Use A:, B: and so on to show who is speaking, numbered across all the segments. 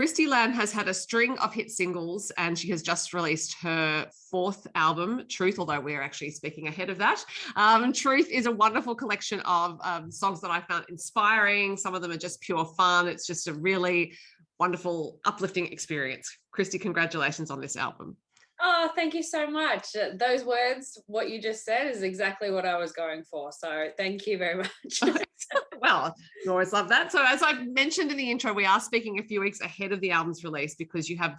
A: Christie Lamb has had a string of hit singles, and she has just released her fourth album, Truth, although we're actually speaking ahead of that. Truth is a wonderful collection of songs that I found inspiring. Some of them are just pure fun. It's just a really wonderful, uplifting experience. Christie, congratulations on this album.
B: Oh, thank you so much. Those words, what you just said, is exactly what I was going for. So thank you very much.
A: Well, you always love that. So as I mentioned in the intro, we are speaking a few weeks ahead of the album's release because you have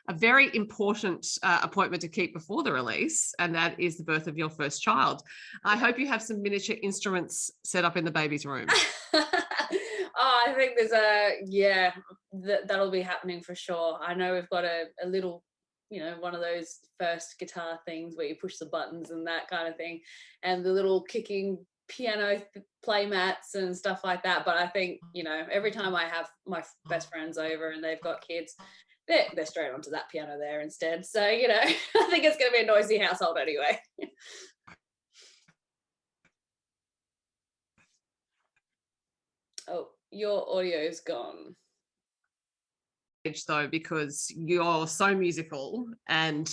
A: a very important appointment to keep before the release, and that is the birth of your first child. I hope you have some miniature instruments set up in the baby's room.
B: Oh, I think that'll be happening for sure. I know we've got a little, one of those first guitar things where you push the buttons and that kind of thing, and the little kicking piano play mats and stuff like that. But I think, every time I have my best friends over and they've got kids, they're straight onto that piano there instead. So, I think it's going to be a noisy household anyway. Oh, your audio's gone.
A: Though, because you're so musical and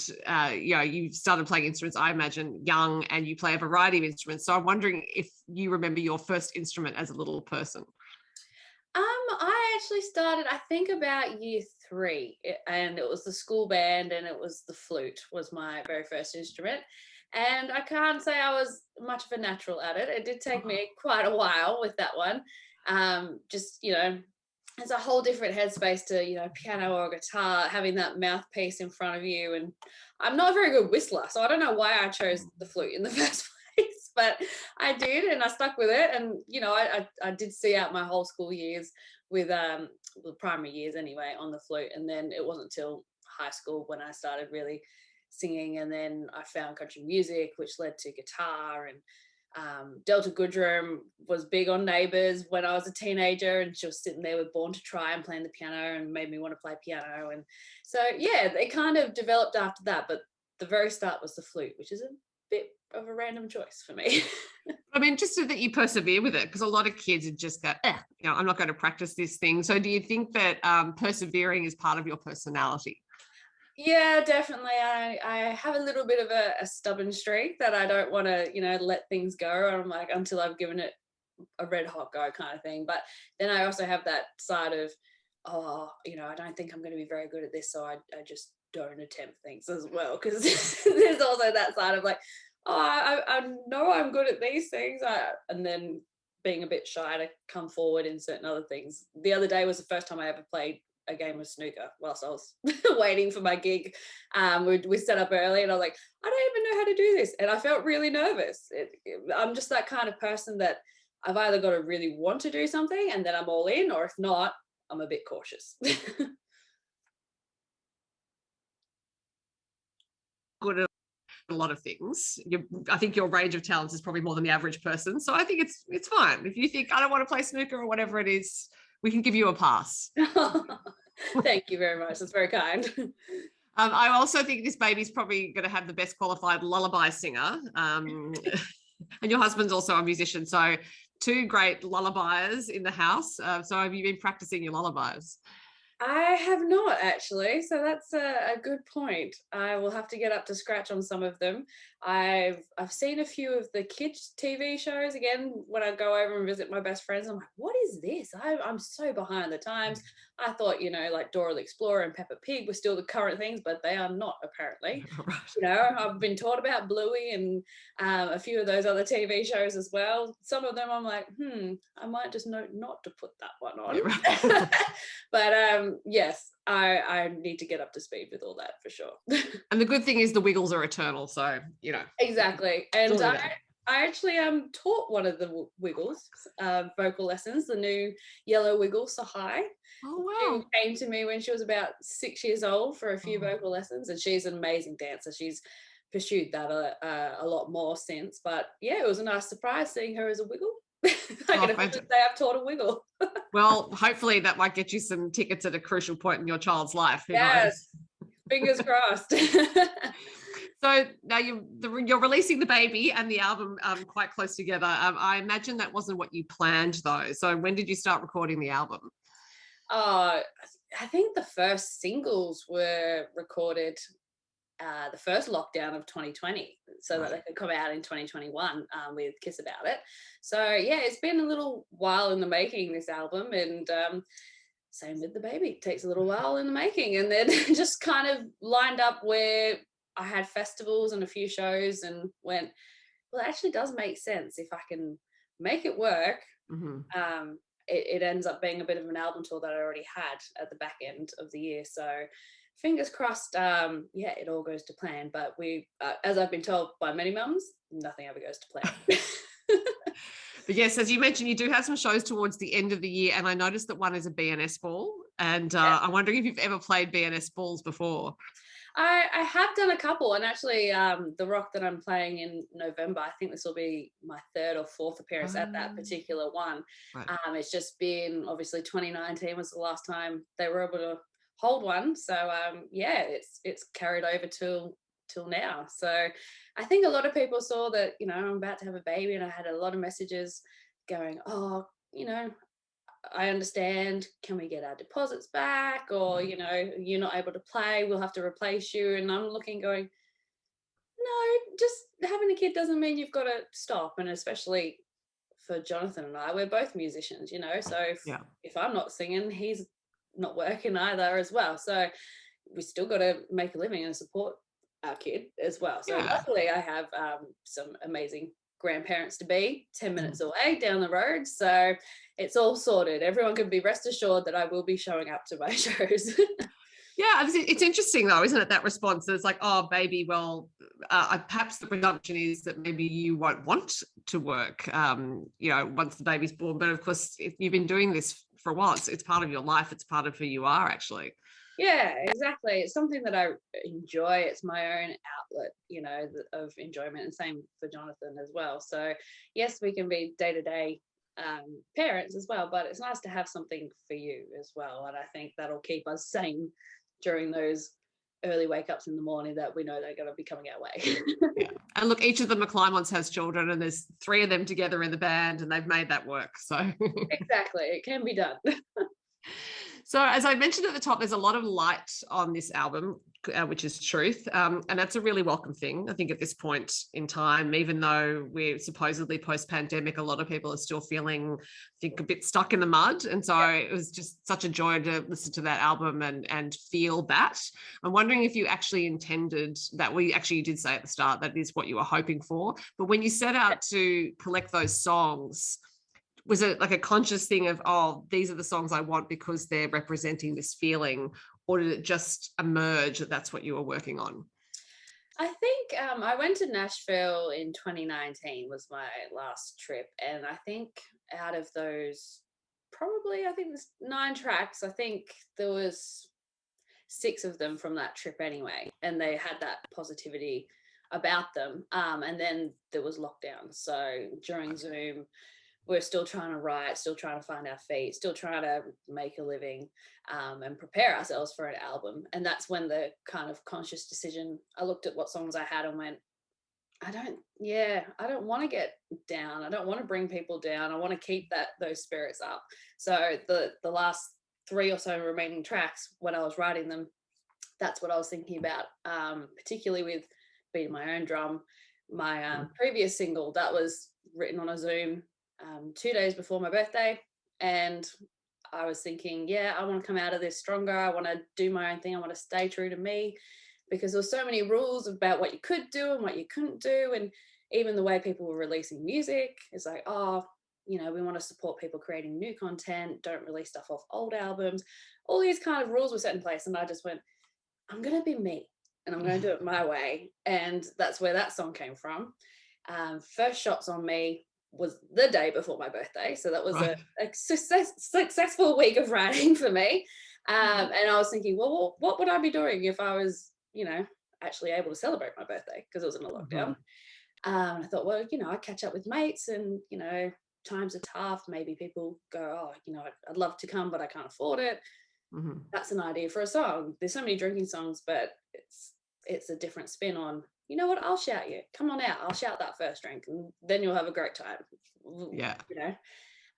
A: you started playing instruments, I imagine, young, and you play a variety of instruments. So I'm wondering if you remember your first instrument as a little person.
B: I actually started, I think, about year 3, and it was the school band, and it was the flute was my very first instrument. And I can't say I was much of a natural at it. It did take me quite a while with that one. It's a whole different headspace to, piano or guitar, having that mouthpiece in front of you. And I'm not a very good whistler, so I don't know why I chose the flute in the first place, but I did, and I stuck with it. And, I did see out my whole school years with the primary years anyway on the flute. And then it wasn't till high school when I started really singing. And then I found country music, which led to guitar. And Delta Goodrum was big on Neighbours when I was a teenager, and she was sitting there with Born to Try and playing the piano and made me want to play piano. And so, it kind of developed after that, but the very start was the flute, which is a bit of a random choice for me.
A: I'm interested that you persevere with it, because a lot of kids would just go, I'm not going to practice this thing. So do you think that persevering is part of your personality?
B: Yeah, definitely. I have a little bit of a stubborn streak that I don't want to, let things go. I'm like, until I've given it a red hot go kind of thing. But then I also have that side of, I don't think I'm going to be very good at this. So I just don't attempt things as well. Because there's also that side of like, I know I'm good at these things. And then being a bit shy to come forward in certain other things. The other day was the first time I ever played a game of snooker whilst I was waiting for my gig. We set up early, and I was like, I don't even know how to do this, and I felt really nervous. I'm just that kind of person that I've either got to really want to do something and then I'm all in, or if not, I'm a bit cautious.
A: Good at a lot of things. I think your range of talents is probably more than the average person, so I think it's fine. If you think I don't want to play snooker or whatever it is, we can give you a pass.
B: Thank you very much. That's very kind.
A: I also think this baby's probably going to have the best qualified lullaby singer. And your husband's also a musician. So 2 great lullabiers in the house. So have you been practicing your lullabies?
B: I have not, actually, so that's a good point. I will have to get up to scratch on some of them. I've seen a few of the kids' TV shows. Again, when I go over and visit my best friends, I'm like, what is this? I'm so behind the times. I thought, like Dora the Explorer and Peppa Pig were still the current things, but they are not, apparently. Right. I've been taught about Bluey and a few of those other TV shows as well. Some of them I'm like, I might just know not to put that one on. Yeah, right. But yes, I need to get up to speed with all that for sure.
A: And the good thing is the Wiggles are eternal, so
B: exactly. And I actually taught one of the Wiggles vocal lessons, the new Yellow Wiggle, so high.
A: Oh wow!
B: She came to me when she was about 6 years old for a few vocal lessons, and she's an amazing dancer. She's pursued that a lot more since. But yeah, it was a nice surprise seeing her as a Wiggle. I can officially say I've taught a Wiggle.
A: Well, hopefully that might get you some tickets at a crucial point in your child's life.
B: Yes, fingers crossed.
A: So now you're releasing the baby and the album quite close together. I imagine that wasn't what you planned, though. So when did you start recording the album?
B: I think the first singles were recorded the first lockdown of 2020 so that they could come out in 2021 with Kiss About It. So yeah, it's been a little while in the making, this album, and same with the baby. It takes a little while in the making, and then just kind of lined up where I had festivals and a few shows and went, well, it actually does make sense if I can make it work. It ends up being a bit of an album tour that I already had at the back end of the year. So fingers crossed, yeah, it all goes to plan. But we, as I've been told by many mums, nothing ever goes to plan.
A: But yes, as you mentioned, you do have some shows towards the end of the year, and I noticed that one is a BNS ball, and I'm wondering if you've ever played BNS balls before.
B: I have done a couple, and actually the rock that I'm playing in November, I think this will be my third or fourth appearance at that particular one.
A: Right.
B: It's just been, obviously 2019 was the last time they were able to hold one, so yeah, it's carried over till now. So I think a lot of people saw that, you know, I'm about to have a baby, and I had a lot of messages going, oh, you know, I understand, can we get our deposits back, or, you know, you're not able to play, we'll have to replace you. And I'm looking going, no, just having a kid doesn't mean you've got to stop. And especially for Jonathan and I, we're both musicians, you know, so if I'm not singing, he's not working either as well. So we still got to make a living and support our kid as well. So luckily I have some amazing grandparents to be 10 minutes away down the road, so it's all sorted. Everyone can be rest assured that I will be showing up to my shows.
A: Yeah, it's interesting though, isn't it, that response? It's like, oh baby, well perhaps the presumption is that maybe you won't want to work you know, once the baby's born, but of course if you've been doing this for a while, it's part of your life, it's part of who you are actually.
B: Yeah, exactly. It's something that I enjoy. It's my own outlet, you know, of enjoyment, and same for Jonathan as well. So yes, we can be day-to-day parents as well, but it's nice to have something for you as well. And I think that'll keep us sane during those early wake-ups in the morning that we know they're going to be coming our way.
A: Yeah. And look, each of the McClymons has children, and there's 3 of them together in the band, and they've made that work. So
B: exactly, it can be done.
A: So as I mentioned at the top, there's a lot of light on this album, which is truth. And that's a really welcome thing, I think, at this point in time, even though we're supposedly post-pandemic, a lot of people are still feeling, I think, a bit stuck in the mud. And so it was just such a joy to listen to that album and feel that. I'm wondering if you actually intended that. You did say at the start that is what you were hoping for. But when you set out to collect those songs, was it like a conscious thing of, oh, these are the songs I want because they're representing this feeling, or did it just emerge that that's what you were working on?
B: I think I went to Nashville in 2019 was my last trip, and I think out of those, probably, I think there's 9 tracks, I think there was 6 of them from that trip anyway, and they had that positivity about them. And then there was lockdown, so during Zoom we're still trying to write, still trying to find our feet, still trying to make a living, and prepare ourselves for an album. And that's when the kind of conscious decision, I looked at what songs I had and went, I don't want to get down. I don't want to bring people down. I want to keep those spirits up. So the last 3 or so remaining tracks, when I was writing them, that's what I was thinking about, particularly with beating my own drum. My previous single, that was written on a Zoom 2 days before my birthday, and I was thinking, yeah, I want to come out of this stronger. I want to do my own thing. I want to stay true to me, because there's so many rules about what you could do and what you couldn't do, and even the way people were releasing music is like, oh, you know, we want to support people creating new content, don't release stuff off old albums. All these kind of rules were set in place, and I just went, I'm going to be me, and I'm going to do it my way. And that's where that song came from. First Shots on Me was the day before my birthday, so that was a successful week of writing for me. And I was thinking, well, what would I be doing if I was, you know, actually able to celebrate my birthday, because it was in a lockdown. I thought, well, you know, I catch up with mates, and, you know, times are tough. Maybe people go, oh, you know, I'd love to come, but I can't afford it. That's an idea for a song. There's so many drinking songs, but it's a different spin on, you know what, I'll shout you. Come on out. I'll shout that first drink, and then you'll have a great time.
A: Yeah.
B: You know?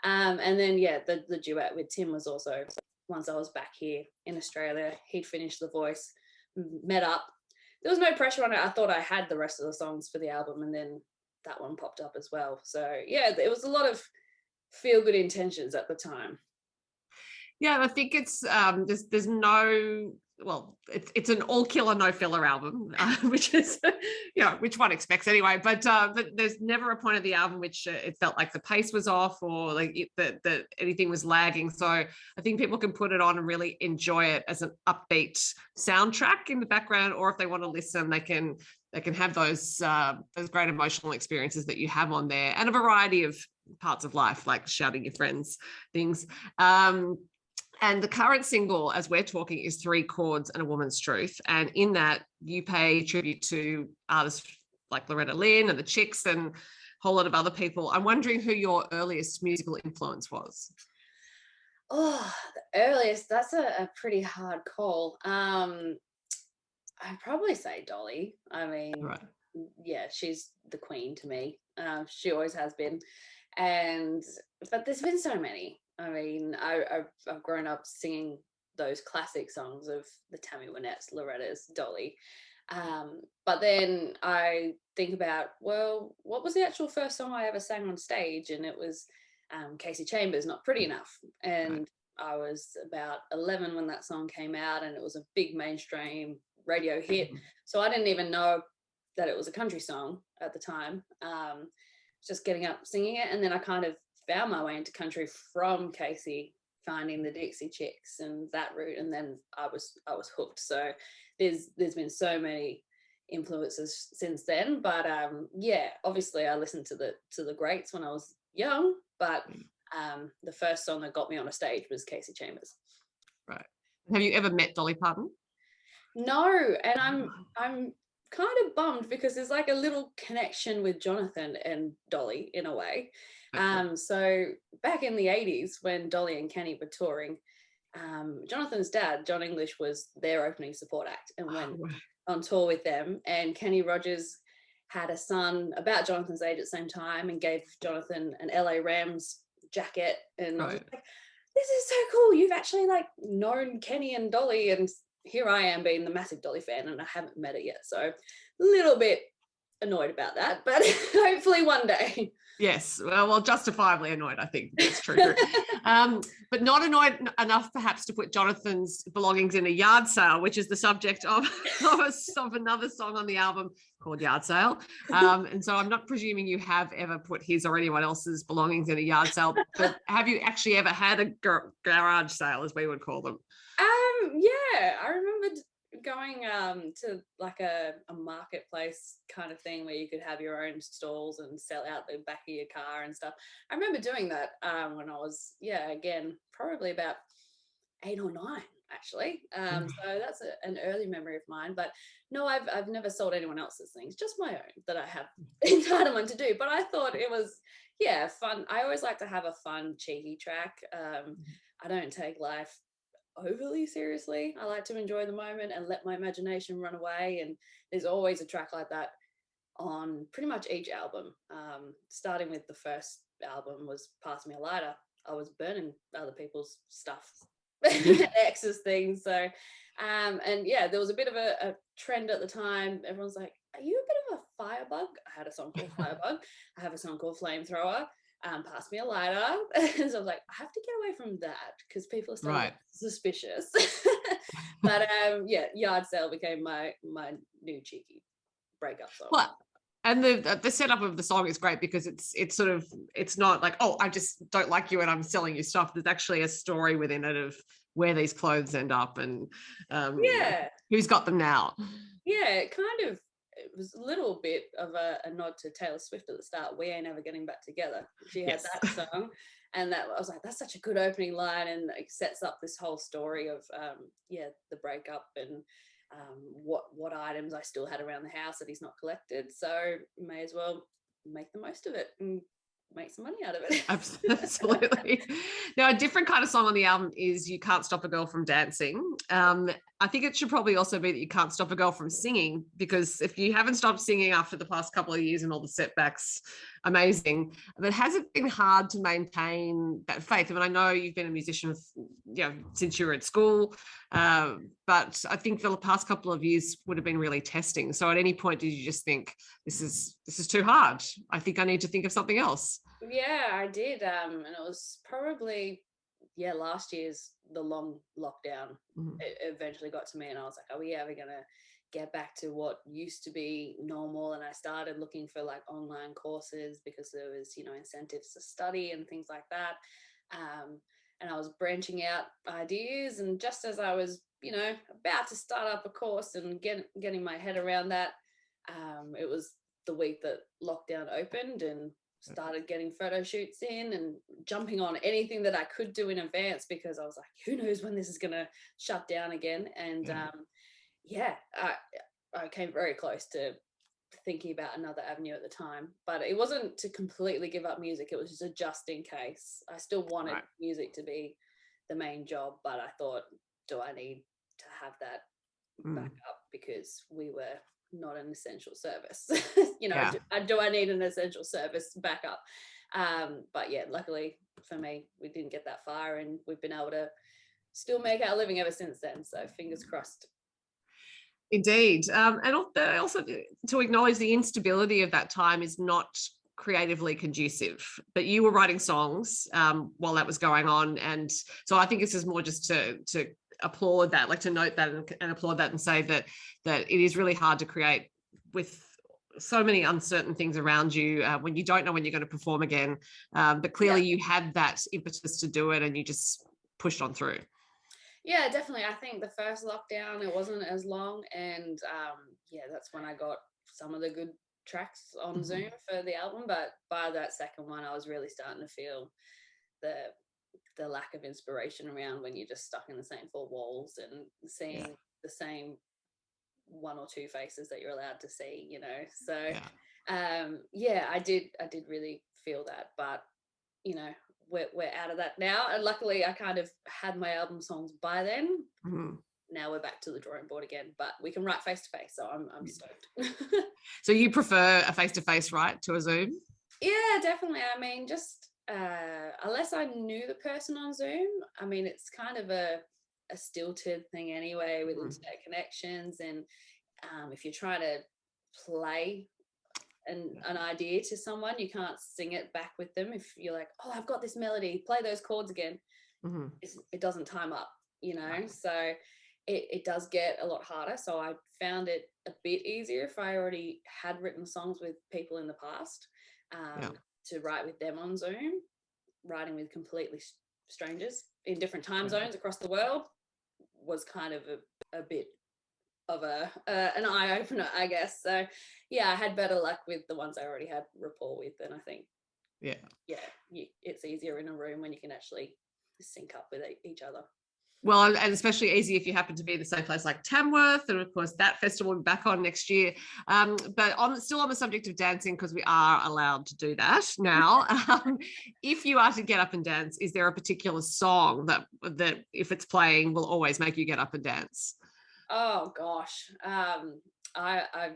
B: And then, yeah, the duet with Tim was also once I was back here in Australia. He'd finished The Voice, met up. There was no pressure on it. I thought I had the rest of the songs for the album, and then that one popped up as well. So yeah, it was a lot of feel good intentions at the time.
A: Yeah, I think it's there's no, well, it's an all killer no filler album, which is which one expects anyway. But there's never a point of the album which it felt like the pace was off or like that anything was lagging. So I think people can put it on and really enjoy it as an upbeat soundtrack in the background, or if they want to listen, they can have those great emotional experiences that you have on there, and a variety of parts of life like shouting your friends things. And the current single, as we're talking, is 3 Chords and a Woman's Truth. And in that, you pay tribute to artists like Loretta Lynn and the Chicks and a whole lot of other people. I'm wondering who your earliest musical influence was.
B: Oh, the earliest, that's a pretty hard call. I'd probably say Dolly. I mean,
A: Right.
B: Yeah, she's the queen to me. She always has been. But there's been so many. I mean, I've grown up singing those classic songs of the Tammy Wynette's, Loretta's, Dolly. But then I think about, well, what was the actual first song I ever sang on stage? And it was Casey Chambers' Not Pretty Enough. And I was about 11 when that song came out, and it was a big mainstream radio hit. So I didn't even know that it was a country song at the time. Just getting up singing it, and then I kind of found my way into country from Casey, finding the Dixie Chicks and that route, and then I was hooked. So there's been so many influences since then, but yeah, obviously I listened to the greats when I was young, but the first song that got me on a stage was Casey Chambers.
A: Right. Have you ever met Dolly Parton?
B: No, and I'm kind of bummed because there's like a little connection with Jonathan and Dolly in a way. So back in the 80s when Dolly and Kenny were touring, Jonathan's dad, John English, was their opening support act and went on tour with them. And Kenny Rogers had a son about Jonathan's age at the same time and gave Jonathan an LA Rams jacket. And I was like, this is so cool. You've actually like known Kenny and Dolly, and here I am being the massive Dolly fan and I haven't met her yet. So a little bit annoyed about that, but hopefully one day.
A: Yes, well, justifiably annoyed, I think that's true. But not annoyed enough perhaps to put Jonathan's belongings in a yard sale, which is the subject of another song on the album called Yard Sale. And so I'm not presuming you have ever put his or anyone else's belongings in a yard sale, but have you actually ever had a garage sale, as we would call them?
B: Yeah, I remember going to like a marketplace kind of thing where you could have your own stalls and sell out the back of your car and stuff. I remember doing that when I was, again, probably about 8 or 9 actually. So that's an early memory of mine. But no, I've never sold anyone else's things, just my own that I have entitlement to do. But I thought it was, fun. I always like to have a fun, cheeky track. I don't take life overly seriously. I like to enjoy the moment and let my imagination run away, and there's always a track like that on pretty much each album. Starting with the first album was Pass Me a Lighter. I was burning other people's stuff, ex's things. So there was a bit of a trend at the time. Everyone's like, are you a bit of a firebug? I had a song called Firebug. I have a song called Flamethrower. Pass me a lighter. So I was like, I have to get away from that because people are starting suspicious. But Yard Sale became my new cheeky breakup song.
A: Well, and the setup of the song is great because it's not like, oh, I just don't like you and I'm selling you stuff. There's actually a story within it of where these clothes end up and who's got them now.
B: Yeah, it was a little bit of a nod to Taylor Swift at the start. We ain't ever getting back together. She had that song, and that I was like, that's such a good opening line, and it sets up this whole story of the breakup and what items I still had around the house that he's not collected. So may as well make the most of it and make some money out of it.
A: Absolutely. Now, a different kind of song on the album is You Can't Stop a Girl from Dancing. I think it should probably also be that you can't stop a girl from singing, because if you haven't stopped singing after the past couple of years and all the setbacks, amazing. But has it been hard to maintain that faith? I mean, I know you've been a musician, since you were at school, but I think the past couple of years would have been really testing. So at any point, did you just think, this is too hard? I think I need to think of something else.
B: Yeah, I did. And it was probably, last year's the long lockdown. It eventually got to me, and I was like, are we ever gonna get back to what used to be normal? And I started looking for like online courses, because there was, incentives to study and things like that. And I was branching out ideas, and just as I was, about to start up a course and getting my head around that, it was the week that lockdown opened, and started getting photo shoots in and jumping on anything that I could do in advance, because I was like, who knows when this is going to shut down again. And I came very close to thinking about another avenue at the time, but it wasn't to completely give up music. It was just a just in case. I still wanted music to be the main job, but I thought, do I need to have that back up, because we were not an essential service. Do I need an essential service backup? But yeah, luckily for me, we didn't get that far, and we've been able to still make our living ever since then. So fingers crossed.
A: Indeed. And also to acknowledge the instability of that time is not creatively conducive, but you were writing songs while that was going on. And so I think this is more just to applaud that, like to note that and applaud that, and say that it is really hard to create with so many uncertain things around you, when you don't know when you're going to perform again. But clearly you had that impetus to do it, and you just pushed on through.
B: Yeah, definitely. I think the first lockdown, it wasn't as long, and that's when I got some of the good tracks on Zoom for the album. But by that second one, I was really starting to feel the lack of inspiration around when you're just stuck in the same four walls and seeing the same one or two faces that you're allowed to see, So I did really feel that, but we're out of that now, and luckily I kind of had my album songs by then. Now we're back to the drawing board again, but we can write face to face, so I'm stoked.
A: So you prefer a face to face write to a Zoom?
B: Yeah, definitely. I mean, just unless I knew the person on Zoom, I mean, it's kind of a stilted thing anyway, with internet connections, and if you're trying to play an idea to someone, you can't sing it back with them. If you're like, oh, I've got this melody, play those chords again, it doesn't time up, so it does get a lot harder. So I found it a bit easier if I already had written songs with people in the past, to write with them on Zoom. Writing with completely strangers in different time zones across the world was kind of a bit of an eye-opener, I guess. So I had better luck with the ones I already had rapport with, and I think it's easier in a room when you can actually sync up with each other.
A: Well, and especially easy if you happen to be in the same place like Tamworth, and of course that festival will be back on next year. But still on the subject of dancing, because we are allowed to do that now. If you are to get up and dance, is there a particular song that if it's playing will always make you get up and dance?
B: Oh gosh, I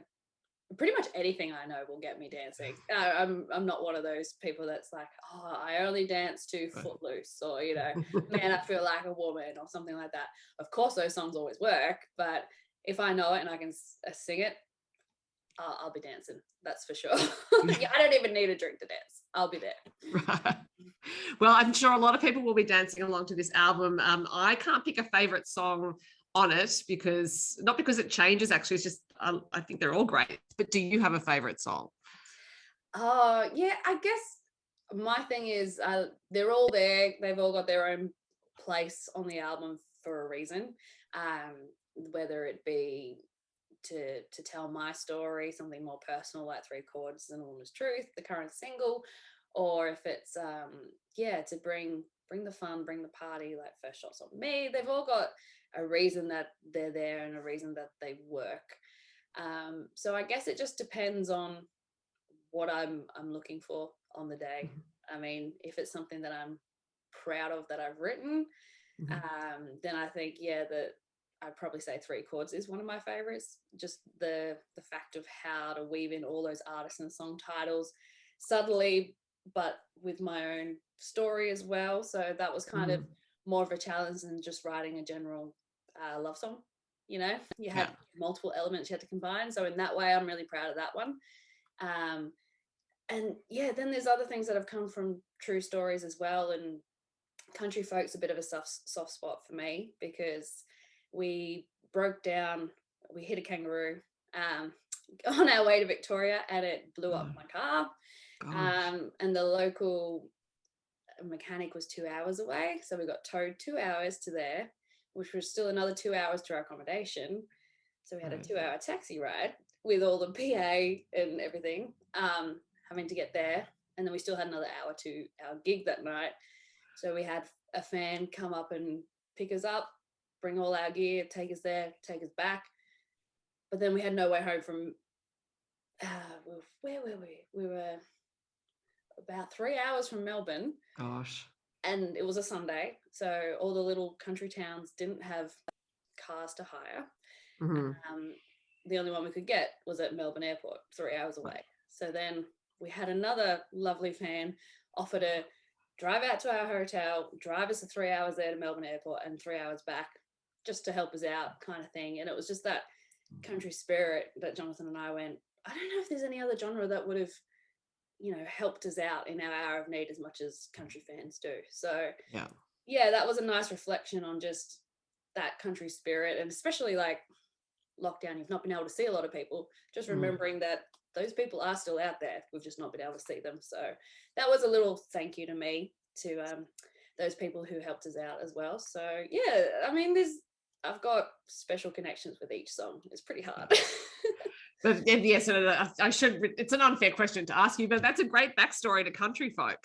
B: pretty much anything I know will get me dancing. I'm not one of those people that's like, oh, I only dance to Footloose, or Man, I Feel Like a Woman, or something like that. Of course those songs always work, but if I know it and I can sing it, I'll be dancing, that's for sure. I don't even need a drink to dance, I'll be there.
A: Right. Well, I'm sure a lot of people will be dancing along to this album. I can't pick a favorite song on it, not because it changes, actually, it's just I think they're all great. But do you have a favorite song?
B: I guess my thing is, they're all there, they've all got their own place on the album for a reason, whether it be to tell my story, something more personal like Three Chords and a Woman's Truth, the current single, or if it's to bring the fun, bring the party, like First Shots on Me. They've all got a reason that they're there and a reason that they work. So I guess it just depends on what I'm looking for on the day. I mean, if it's something that I'm proud of that I've written, then I think the I'd probably say Three Chords is one of my favorites. Just the fact of how to weave in all those artists and song titles subtly, but with my own story as well. So that was kind of more of a challenge than just writing a general love song. You know, you had multiple elements you had to combine. So in that way, I'm really proud of that one. And yeah, then there's other things that have come from true stories as well. And country folk's a bit of a soft spot for me, because we broke down, we hit a kangaroo on our way to Victoria, and it blew up my car. And the local mechanic was 2 hours away, so we got towed 2 hours to there, which was still another 2 hours to our accommodation. So we had a 2-hour taxi ride with all the PA and everything, having to get there. And then we still had another hour to our gig that night. So we had a fan come up and pick us up, bring all our gear, take us there, take us back. But then we had no way home from, where were we? We were about 3 hours from Melbourne.
A: Gosh.
B: And it was a Sunday, so all the little country towns didn't have cars to hire. The only one we could get was at Melbourne Airport, 3 hours away. So then we had another lovely fan offer to drive out to our hotel, drive us the 3 hours there to Melbourne Airport and 3 hours back, just to help us out, kind of thing. And it was just that country spirit that Jonathan and I went, I don't know if there's any other genre that would have, you know, helped us out in our hour of need as much as country fans do. So yeah, that was a nice reflection on just that country spirit, and especially like lockdown, you've not been able to see a lot of people, just remembering that those people are still out there, we've just not been able to see them. So that was a little thank you to me, to those people who helped us out as well. So yeah, I mean, I've got special connections with each song. It's pretty hard.
A: But yes, I should. It's an unfair question to ask you, but that's a great backstory to country folk.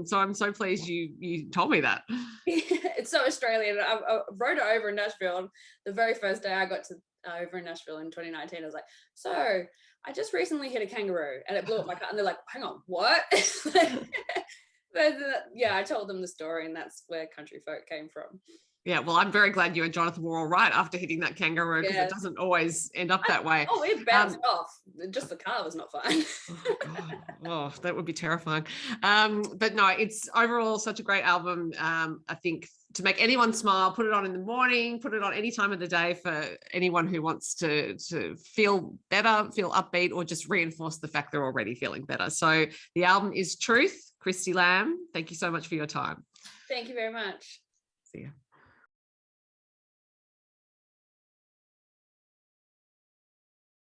A: So I'm so pleased you told me that.
B: It's so Australian. I wrote it over in Nashville. And the very first day I got to over in Nashville in 2019, I was like, so I just recently hit a kangaroo and it blew up my car. And they're like, hang on, what? But yeah, I told them the story, and that's where country folk came from.
A: Yeah, well, I'm very glad you and Jonathan were all right after hitting that kangaroo, because it doesn't always end up that way.
B: Oh, it bounced off. Just the car was not fine.
A: Oh, God. Oh, that would be terrifying. But no, it's overall such a great album. I think to make anyone smile, put it on in the morning, put it on any time of the day for anyone who wants to feel better, feel upbeat, or just reinforce the fact they're already feeling better. So the album is Truth. Christie Lamb, thank you so much for your time.
B: Thank you very much.
A: See you.